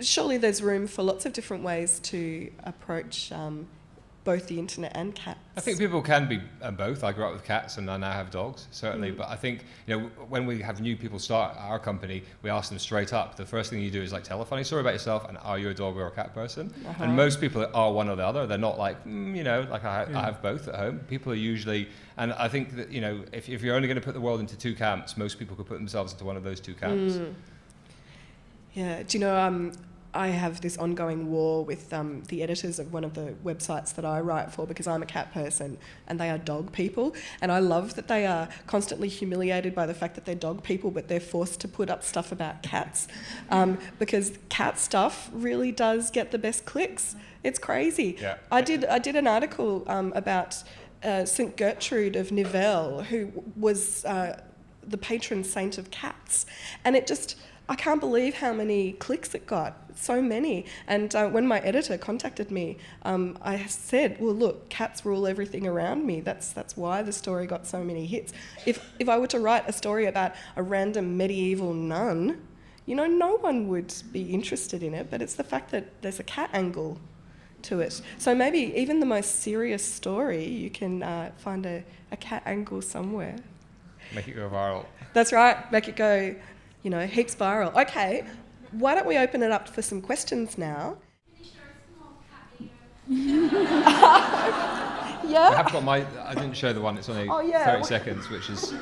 Surely there's room for lots of different ways to approach both the internet and cats. I think people can be both. I grew up with cats and I now have dogs, certainly. But I think, when we have new people start our company, we ask them straight up. The first thing you do is tell a funny story about yourself, and are you a dog or a cat person? And most people are one or the other. They're not I have both at home. People are usually, and I think that, if you're only going to put the world into two camps, most people could put themselves into one of those two camps. Yeah, do you know, I have this ongoing war with the editors of one of the websites that I write for, because I'm a cat person and they are dog people, and I love that they are constantly humiliated by the fact that they're dog people, but they're forced to put up stuff about cats, because cat stuff really does get the best clicks. It's crazy. Yeah. I did an article about St. Gertrude of Nivelles, who was the patron saint of cats, and it just I can't believe how many clicks it got. So many. And when my editor contacted me, I said, well, look, cats rule everything around me. That's why the story got so many hits. If I were to write a story about a random medieval nun, no one would be interested in it, but it's the fact that there's a cat angle to it. So maybe even the most serious story, you can find a cat angle somewhere. Make it go viral. That's right, make it go, heaps viral. Okay, why don't we open it up for some questions now? Can you show a small cat video? Yeah. I have got I didn't show the one, it's only 30 seconds, which is...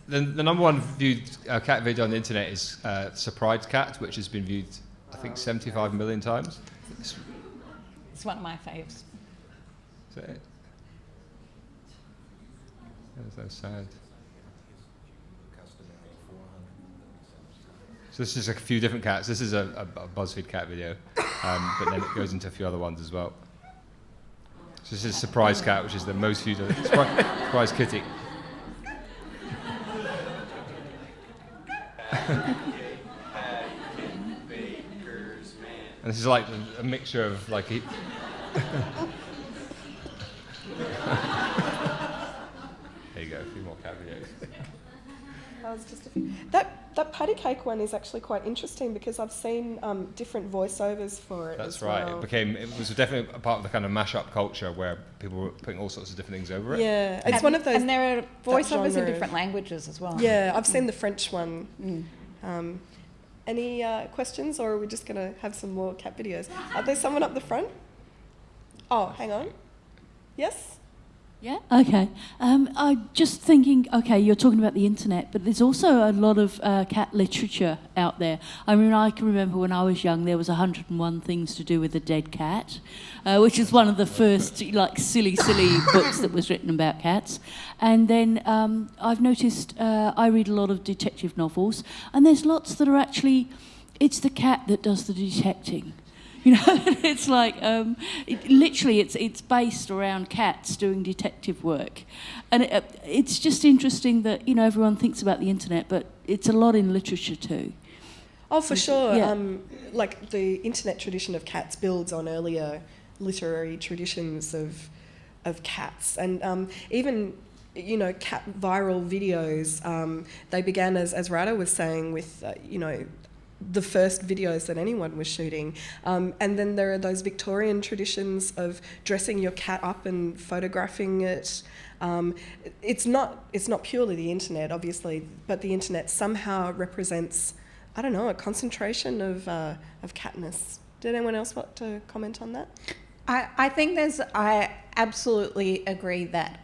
the number one viewed cat video on the internet is Surprise Cat, which has been viewed, I think, 75 million times. It's one of my faves. Is that it? That's so sad. So this is a few different cats. This is a BuzzFeed cat video, but then it goes into a few other ones as well. So this is Surprise Cat, which is the most viewed. Surprise Kitty. And this is like a mixture of like... There you go, a few more cat videos. That was just a few. That patty cake one is actually quite interesting because I've seen different voiceovers for it. That's as right. well. It was definitely a part of the kind of mash-up culture where people were putting all sorts of different things over it. Yeah, it's one of those. And there are voiceovers in genre. different languages as well. Yeah, I've seen the French one. Any questions, or are we just going to have some more cat videos? Are there someone up the front? Oh, hang on. Yes? Yeah, okay. I'm just thinking, okay, you're talking about the internet, but there's also a lot of cat literature out there. I mean, I can remember when I was young, there was 101 Things to Do with a Dead Cat, which is one of the first, like, silly books that was written about cats. And then I've noticed I read a lot of detective novels, and there's lots that are actually, it's the cat that does the detecting. It's like, literally, it's based around cats doing detective work. And it's just interesting that, everyone thinks about the internet, but it's a lot in literature too. Oh, for sure. Yeah. Like the internet tradition of cats builds on earlier literary traditions of cats. And even, cat viral videos, they began, as Radha was saying, with, the first videos that anyone was shooting. And then there are those Victorian traditions of dressing your cat up and photographing it. It's not purely the internet, obviously, but the internet somehow represents, I don't know, a concentration of catness. Did anyone else want to comment on that? I absolutely agree that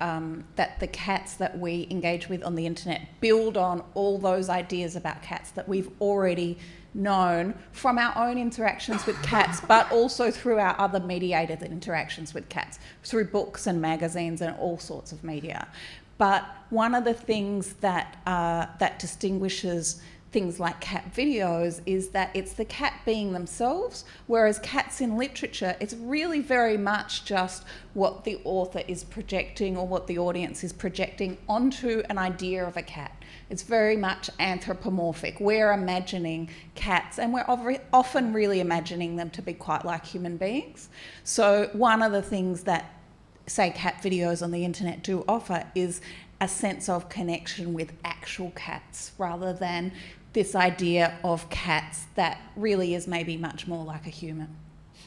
that the cats that we engage with on the internet build on all those ideas about cats that we've already known from our own interactions with cats, but also through our other mediated interactions with cats, through books and magazines and all sorts of media. But one of the things that that distinguishes things like cat videos is that it's the cat being themselves, whereas cats in literature, it's really very much just what the author is projecting or what the audience is projecting onto an idea of a cat. It's very much anthropomorphic. We're imagining cats, and we're often really imagining them to be quite like human beings. So one of the things that, say, cat videos on the internet do offer is a sense of connection with actual cats rather than this idea of cats that really is maybe much more like a human.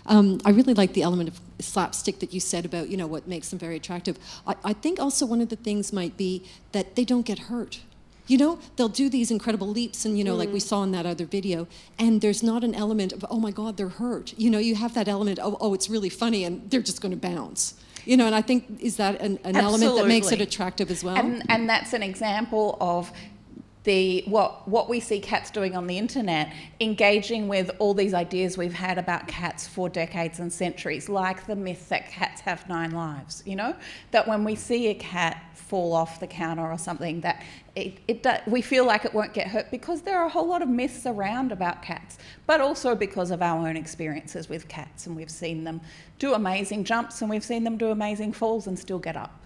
I really like the element of slapstick that you said about, what makes them very attractive. I think also one of the things might be that they don't get hurt. They'll do these incredible leaps and, like we saw in that other video, and there's not an element of, oh my God, they're hurt. You have that element, oh, it's really funny, and they're just going to bounce. And I think, is that an element that makes it attractive as well? And that's an example of what we see cats doing on the internet, engaging with all these ideas we've had about cats for decades and centuries, like the myth that cats have 9 lives, that when we see a cat fall off the counter or something, that we feel like it won't get hurt because there are a whole lot of myths around about cats, but also because of our own experiences with cats, and we've seen them do amazing jumps and we've seen them do amazing falls and still get up.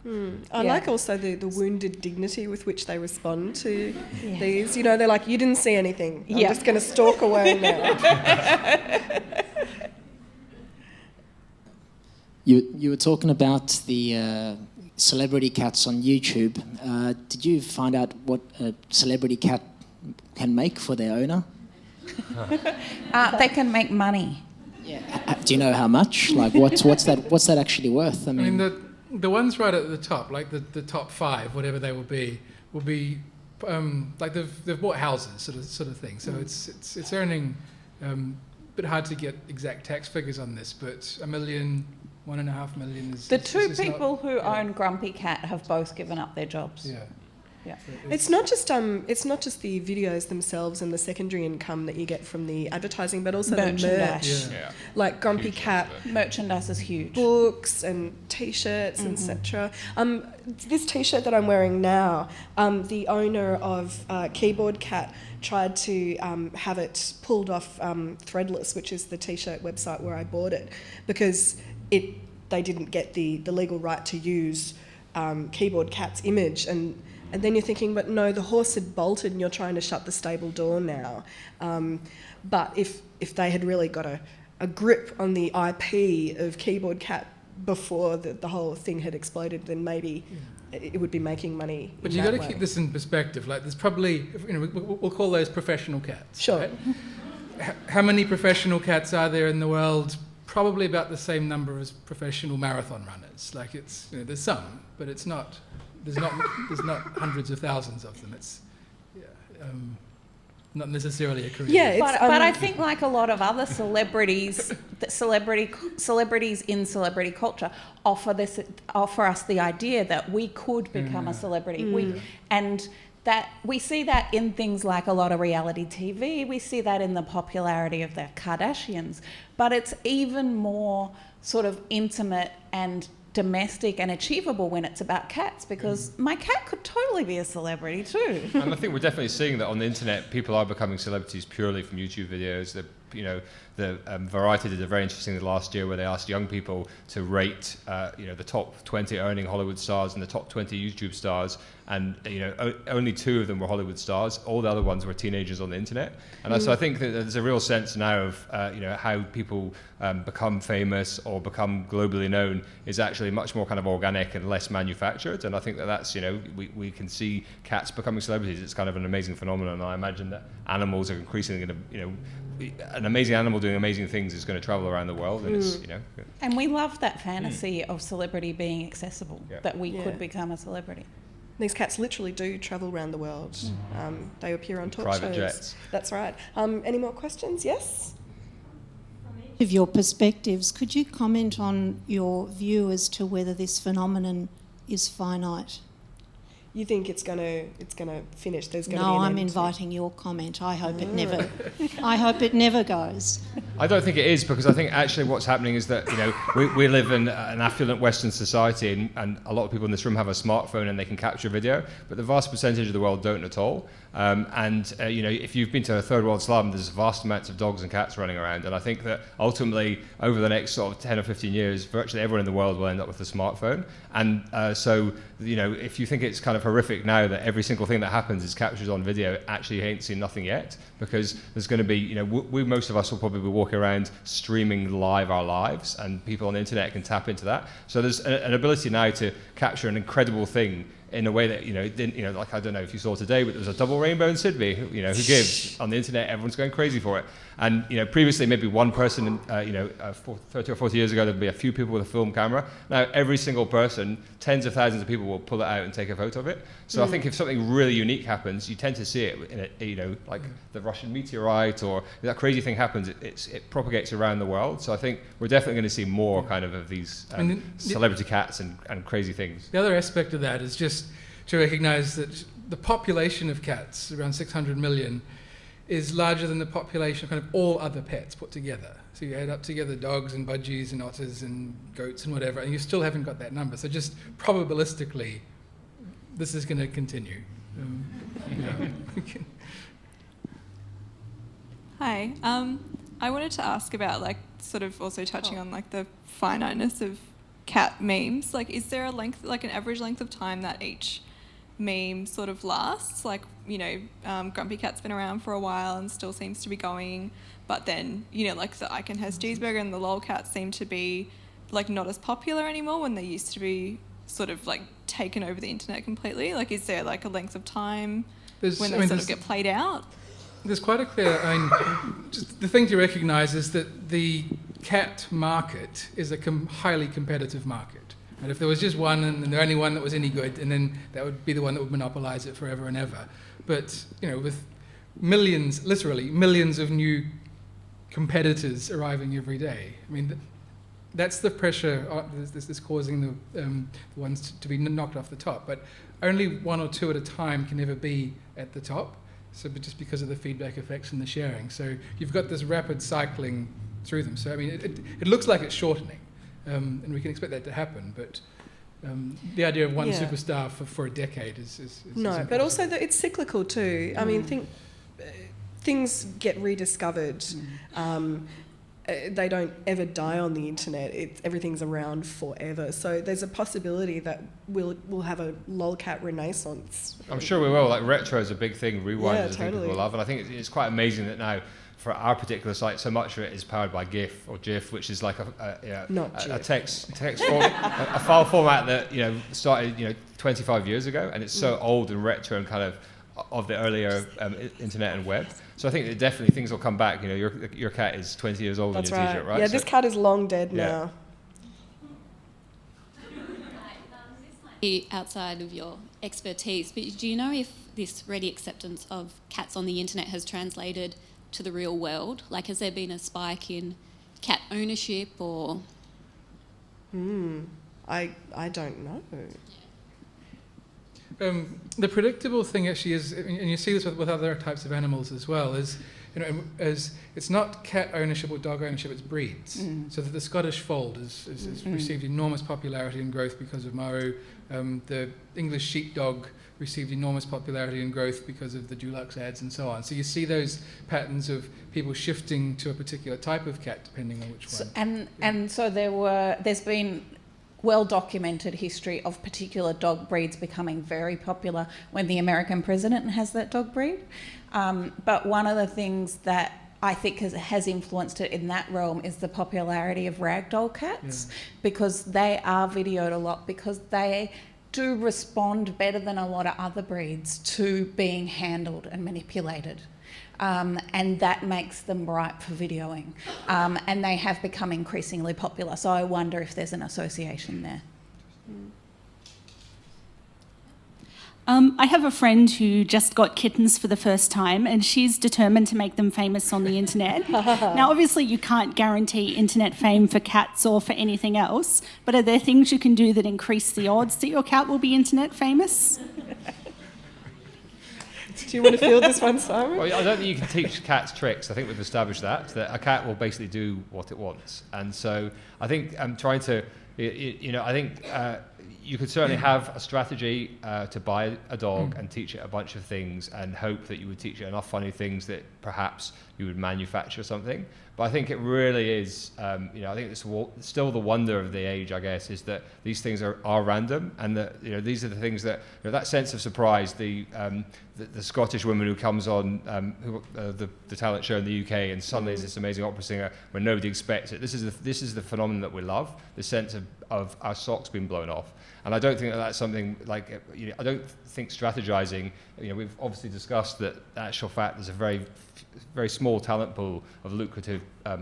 I like also the wounded dignity with which they respond to These, you know, they're like, you didn't see anything. I'm Yeah. just going to stalk away now. You were talking about the celebrity cats on YouTube. Did you find out what a celebrity cat can make for their owner? They can make money. Yeah. Do you know how much? Like, what's that actually worth? I mean, the ones right at the top, like the top 5, whatever they will be like they've bought houses, sort of thing. So it's earning. A bit hard to get exact tax figures on this, but $1 million, $1.5 million is. The two is people not, who own Grumpy Cat have both given up their jobs. Yeah. Yeah. So It's not just the videos themselves and the secondary income that you get from the advertising, but also the Merchandise. merch, Yeah. like Grumpy Cat Merchandise is huge. books and T-shirts, etc. This T-shirt that I'm wearing now, the owner of Keyboard Cat tried to have it pulled off Threadless, which is the T-shirt website where I bought it, because they didn't get the legal right to use Keyboard Cat's image, and then you're thinking, but no, the horse had bolted and you're trying to shut the stable door now. But if they had really got a grip on the IP of Keyboard Cat before the whole thing had exploded, then maybe it would be making money. But you got to keep this in perspective. Like, there's probably, we'll call those professional cats. Sure. Right? How many professional cats are there in the world? Probably about the same number as professional marathon runners. Like, it's, there's some, but it's not. There's not hundreds of thousands of them. It's not necessarily a career. Yeah, But I think, like a lot of other celebrities, celebrities in celebrity culture offer us the idea that we could become a celebrity. And that we see that in things like a lot of reality TV. We see that in the popularity of the Kardashians. But it's even more sort of intimate and domestic and achievable when it's about cats, because my cat could totally be a celebrity too. And I think we're definitely seeing that on the internet. People are becoming celebrities purely from YouTube videos. The Variety did a very interesting thing last year where they asked young people to rate, the top 20 earning Hollywood stars and the top 20 YouTube stars, and only 2 of them were Hollywood stars. All the other ones were teenagers on the internet. And so I think that there's a real sense now of how people become famous or become globally known is actually much more kind of organic and less manufactured. And I think that's we can see cats becoming celebrities. It's kind of an amazing phenomenon. And I imagine that animals are increasingly going to an amazing animal doing amazing things is going to travel around the world, and it's And we love that fantasy of celebrity being accessible, that we could become a celebrity. These cats literally do travel around the world. They appear on talk Private shows. jets. That's right. Any more questions? Yes? Of your perspectives, could you comment on your view as to whether this phenomenon is finite? You think it's gonna finish? There's gonna be No, an I'm end to it? inviting your comment. I hope it never. I hope it never goes. I don't think it is, because I think actually what's happening is that we live in an affluent Western society, and a lot of people in this room have a smartphone and they can capture video, but the vast percentage of the world don't at all. If you've been to a third world slum, there's vast amounts of dogs and cats running around, and I think that ultimately over the next sort of 10 or 15 years, virtually everyone in the world will end up with a smartphone. And if you think it's kind of horrific now that every single thing that happens is captured on video, actually you ain't seen nothing yet, because there's going to be, most of us will probably be walking around streaming live our lives, and people on the internet can tap into that. So there's an ability now to capture an incredible thing in a way that, like, I don't know if you saw today, but there was a double rainbow in Sydney, who gives on the internet, everyone's going crazy for it. And, previously maybe one person, 30 or 40 years ago, there'd be a few people with a film camera. Now every single person, tens of thousands of people will pull it out and take a photo of it. So I think if something really unique happens, you tend to see it in like the Russian meteorite, or that crazy thing happens, it propagates around the world. So I think we're definitely going to see more kind of these celebrity cats and crazy things. The other aspect of that is just to recognise that the population of cats, around 600 million, is larger than the population of kind of all other pets put together. So you add up together dogs and budgies and otters and goats and whatever, and you still haven't got that number. So just probabilistically, this is going to continue. Hi. I wanted to ask about, like, sort of also touching on, like, the finiteness of cat memes. Like, is there a length, like an average length of time that each meme sort of lasts. Like, Grumpy Cat's been around for a while and still seems to be going. But then, like the Icon has cheeseburger and the lolcatz seem to be like not as popular anymore when they used to be sort of like taken over the internet completely. Like, is there like a length of time when they sort of get played out? There's quite a clear, just the thing to recognise is that the cat market is a highly competitive market. And if there was just one and the only one that was any good, and then that would be the one that would monopolise it forever and ever. But, with millions, literally millions of new competitors arriving every day, that's the pressure that's causing the ones to be knocked off the top. But only one or two at a time can ever be at the top. So, but just because of the feedback effects and the sharing. So you've got this rapid cycling through them. So, it looks like it's shortening. And we can expect that to happen, but the idea of one superstar for a decade is no, but also that it's cyclical too. Things get rediscovered. They don't ever die on the internet. Everything's around forever. So there's a possibility that we'll have a lolcat renaissance. I'm sure we will. Like, retro is a big thing. Rewind is a thing people love, and I think it's quite amazing that now, for our particular site, so much of it is powered by GIF or GIF, which is like a text form, a file format that started 25 years ago, and it's so old and retro and kind of the earlier internet and web. So I think that definitely things will come back. Your cat is 20 years old in your t-shirt, right? Yeah, this cat is long dead now. Outside of your expertise, but do you know if this ready acceptance of cats on the internet has translated to the real world? Like, has there been a spike in cat ownership or? I don't know. The predictable thing actually is, and you see this with other types of animals as well, is as it's not cat ownership or dog ownership, it's breeds. So that the Scottish fold has received enormous popularity and growth because of Maru. The English sheepdog received enormous popularity and growth because of the Dulux ads and so on. So you see those patterns of people shifting to a particular type of cat depending on which one. And so there's been well-documented history of particular dog breeds becoming very popular when the American president has that dog breed. But one of the things that I think has influenced it in that realm is the popularity of ragdoll cats, because they are videoed a lot, because they do respond better than a lot of other breeds to being handled and manipulated. And that makes them ripe for videoing. And they have become increasingly popular. So I wonder if there's an association there. I have a friend who just got kittens for the first time, and she's determined to make them famous on the internet. Now, obviously, you can't guarantee internet fame for cats or for anything else, but are there things you can do that increase the odds that your cat will be internet famous? Do you want to field this one, Simon? Well, I don't think you can teach cats tricks. I think we've established that a cat will basically do what it wants. And so I think I'm trying to, I think you could certainly have a strategy to buy a dog and teach it a bunch of things and hope that you would teach it enough funny things that perhaps you would manufacture something. But I think it really is, I think it's still the wonder of the age, I guess, is that these things are random, and that these are the things that that sense of surprise. The Scottish woman who comes on the talent show in the UK and suddenly is this amazing opera singer when nobody expects it. This is the phenomenon that we love. The sense of our socks being blown off. And I don't think that's something like, I don't think strategizing, we've obviously discussed that in actual fact there's a very, very small talent pool of lucrative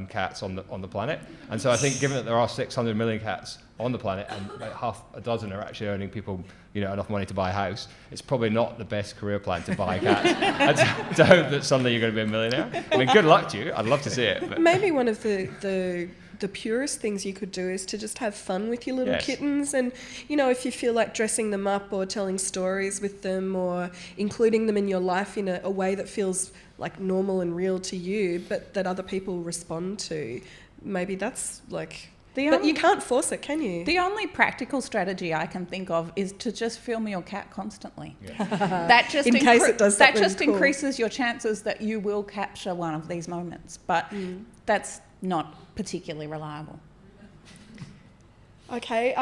cats on the planet. And so I think given that there are 600 million cats on the planet and like half a dozen are actually earning people, enough money to buy a house, it's probably not the best career plan to buy cats and to hope that suddenly you're going to be a millionaire. I mean, good luck to you. I'd love to see it. But. Maybe one of the purest things you could do is to just have fun with your little kittens, and if you feel like dressing them up or telling stories with them or including them in your life in a way that feels like normal and real to you but that other people respond to, maybe that's like... But you can't force it, can you? The only practical strategy I can think of is to just film your cat constantly. That just increases your chances that you will capture one of these moments, but that's not particularly reliable. Okay,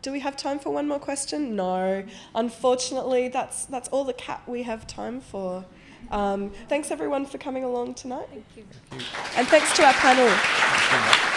Do we have time for one more question? No. Unfortunately, that's all the cat we have time for. Thanks everyone for coming along tonight. Thank you. And thanks to our panel.